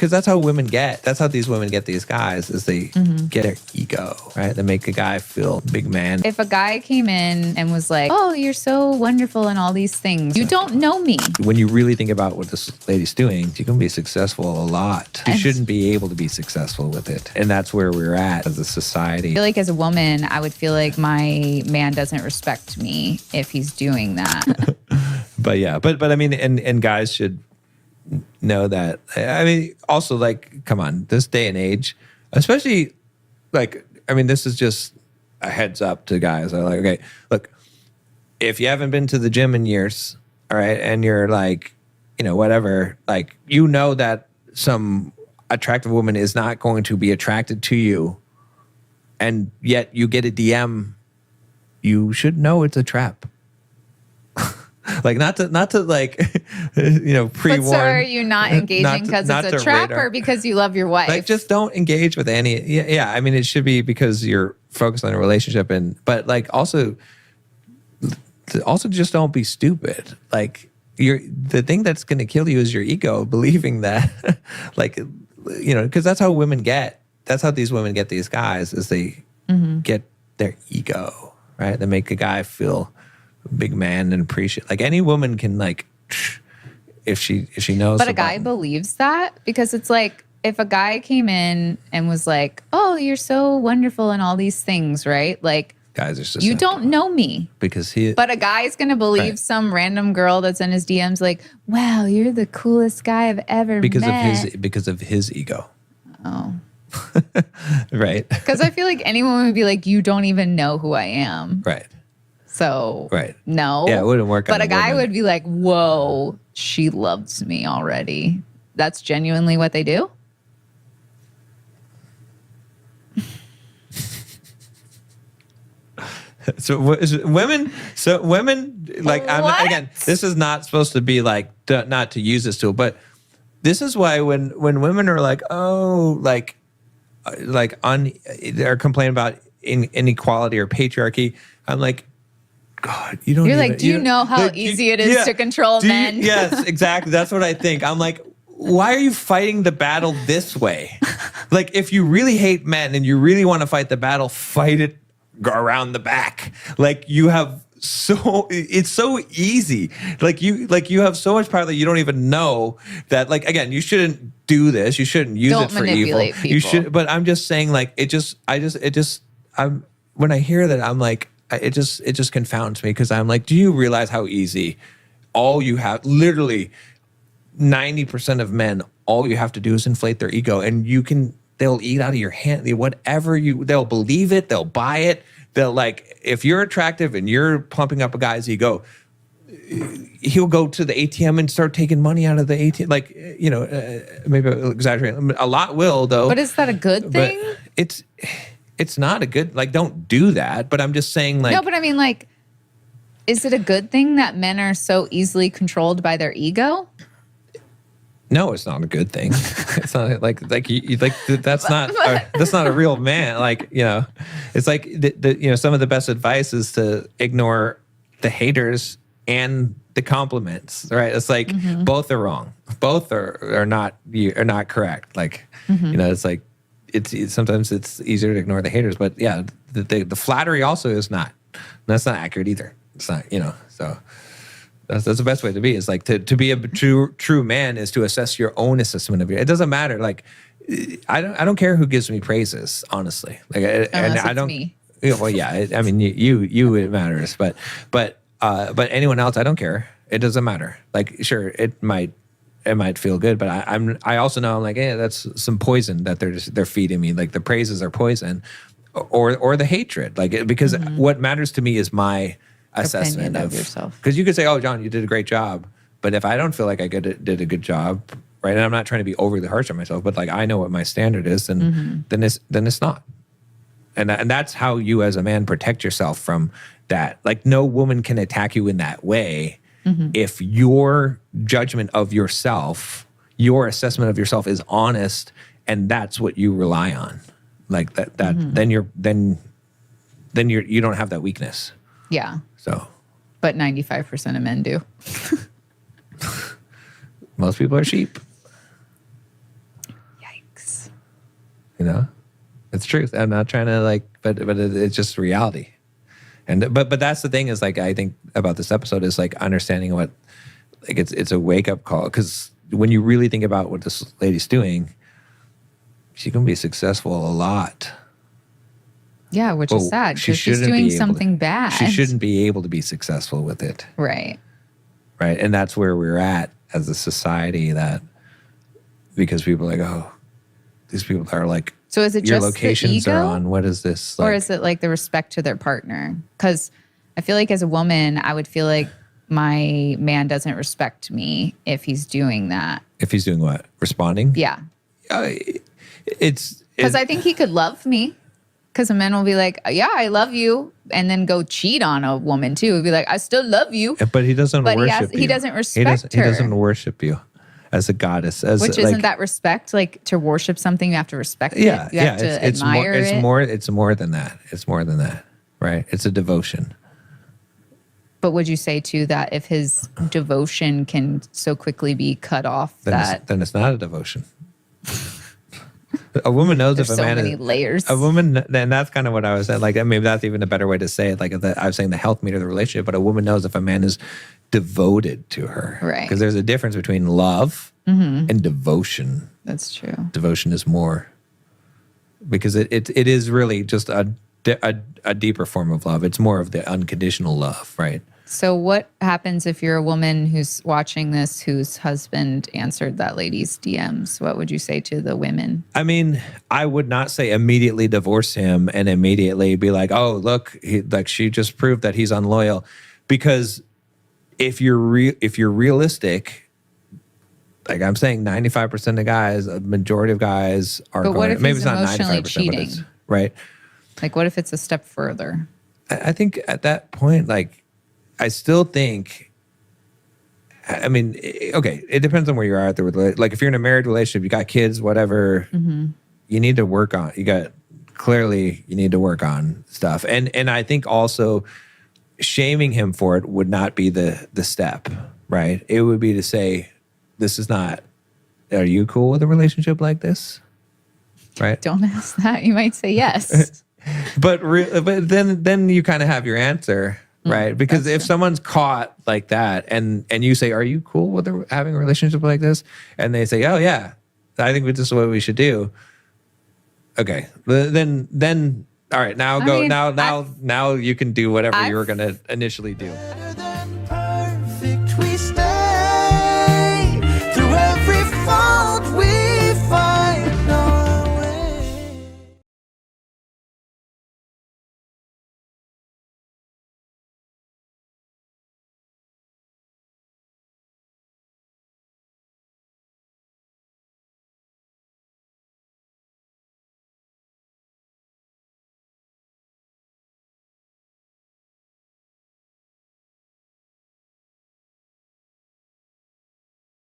because that's how women get. That's how these women get these guys is they get their ego, right? They make a guy feel big man. If a guy came in and was like, oh, you're so wonderful and all these things, you don't know me. When you really think about what this lady's doing, she can be successful a lot. You shouldn't be able to be successful with it. And that's where we're at as a society. I feel like as a woman, I would feel like my man doesn't respect me if he's doing that. But yeah, but I mean, and guys should know that. I mean, also, like, come on, this day and age, especially, like, I mean, this is just a heads up to guys. I'm like, okay, look, if you haven't been to the gym in years, all right, and you're like, you know, whatever, like, you know that some attractive woman is not going to be attracted to you, and yet you get a DM, you should know it's a trap. Like not to like, you know, pre-warn. But so are you not engaging because it's a trap or because you love your wife? Like, just don't engage with any. Yeah. I mean, it should be because you're focused on a relationship, but like also just don't be stupid. Like, the thing that's going to kill you is your ego, believing that, like, you know, because that's how women get. That's how these women get these guys is they get their ego, right? They make a guy feel big man and appreciate. Like, any woman can, like, if she knows. But a guy believes that, because it's like, if a guy came in and was like, oh, you're so wonderful and all these things, right? Like, guys are just you don't know me. Because but a guy's going to believe some random girl that's in his DMs like, wow, you're the coolest guy I've ever met. Because of his ego. Oh. Right. Because I feel like anyone would be like, you don't even know who I am. Right. So, right. No. Yeah, it wouldn't work. But a guy would be like, whoa, she loves me already. That's genuinely what they do? So women, like, again, this is not supposed to be like, not to use this tool, but this is why when women are like, oh, they're complaining about inequality or patriarchy, I'm like, God, you don't. You're like, do you know how easy it is to control men? Yes, exactly. That's what I think. I'm like, why are you fighting the battle this way? Like, if you really hate men and you really want to fight the battle, fight it around the back. Like, you have it's so easy. Like you have so much power that you don't even know that. Like, again, you shouldn't do this. You shouldn't use it for evil. People. You should. But I'm just saying, like, when I hear that, I'm like, it just confounds me, because I'm like, do you realize how easy all you have, literally 90% of men, all you have to do is inflate their ego, and they'll eat out of your hand. They'll believe it, they'll buy it. They'll, like, if you're attractive and you're pumping up a guy's ego, he'll go to the ATM and start taking money out of the ATM. Like, you know, maybe I'll exaggerate. A lot will, though. But is that a good thing? But it's not a good, like, don't do that. But I'm just saying, like. No, but I mean, like, is it a good thing that men are so easily controlled by their ego? No, it's not a good thing. It's not like that's not a real man. Like, you know, it's like you know, some of the best advice is to ignore the haters and the compliments, right? It's like both are wrong. Both are not correct. Like, you know, it's like it's sometimes it's easier to ignore the haters, but yeah, the flattery also is not. That's not accurate either. It's not, you know, so. That's the best way to be. Is like to be a true man is to assess your own assessment of you. It doesn't matter. Like, I don't care who gives me praises, honestly. Like, and I don't. Me. Well, yeah. I mean, you it matters, but anyone else, I don't care. It doesn't matter. Like, sure, it might feel good, but I also know, I'm like, yeah, that's some poison that they're feeding me. Like, the praises are poison, or the hatred. Like, because what matters to me is my assessment of yourself. Because you could say, oh, John, you did a great job, but if I don't feel like I did a good job, right, and I'm not trying to be overly harsh on myself, but like, I know what my standard is, and then it's not, and that's how you as a man protect yourself from that. Like, no woman can attack you in that way if your judgment of yourself, your assessment of yourself is honest, and that's what you rely on. Like that then you don't have that weakness. Yeah. So, but 95% of men do. Most people are sheep. You know, it's truth. I'm not trying to like, but it's just reality. And but that's the thing is like I think about this episode is like understanding what like it's a wake up call because when you really think about what this lady's doing, she can be successful a lot. Yeah, which is sad because she's doing something bad. She shouldn't be able to be successful with it. Right. Right. And that's where we're at as a society that because people are like, oh, these people are like, so is it your just locations the ego? are on, what is this? Like, or is it like the respect to their partner? Because I feel like as a woman, I would feel like my man doesn't respect me if he's doing that. If he's doing what? Responding? Yeah. It's because I think he could love me. Because a man will be like, yeah, I love you. And then go cheat on a woman too. He'll be like, I still love you. But he doesn't worship you. He doesn't respect her. He doesn't worship you as a goddess. Which isn't that respect? Like to worship something, you have to respect it. You have to admire it. It's more than that. It's more than that, right? It's a devotion. But would you say too that if his devotion can so quickly be cut off, then it's not a devotion. A woman knows if a man many layers. A woman, and that's kind of what I was saying. Like maybe that's even a better way to say it. Like I was saying, the health meter of the relationship. But a woman knows if a man is devoted to her, right? Because there's a difference between love and devotion. That's true. Devotion is more because it is really just a deeper form of love. It's more of the unconditional love, right? So what happens if you're a woman who's watching this, whose husband answered that lady's DMs? What would you say to the women? I mean, I would not say immediately divorce him and immediately be like, oh, look, she just proved that he's unloyal. Because if you're realistic, like I'm saying, 95% of guys, a majority of guys are but what if maybe he's it's not emotionally 95%, cheating? but it's, right? Like what if it's a step further? I think at that point, like, I still think, I mean, okay, it depends on where you are at the like if you're in a married relationship, you got kids, whatever, you need to work on. You need to work on stuff, and I think also shaming him for it would not be the step, right? It would be to say, this is not. Are you cool with a relationship like this? Right? Don't ask that. You might say yes. but then you kind of have your answer. Right, because if someone's caught like that, and you say, "Are you cool with having a relationship like this?" and they say, "Oh yeah, I think this is what we should do." Okay, then all right. Now you can do whatever you were going to initially do.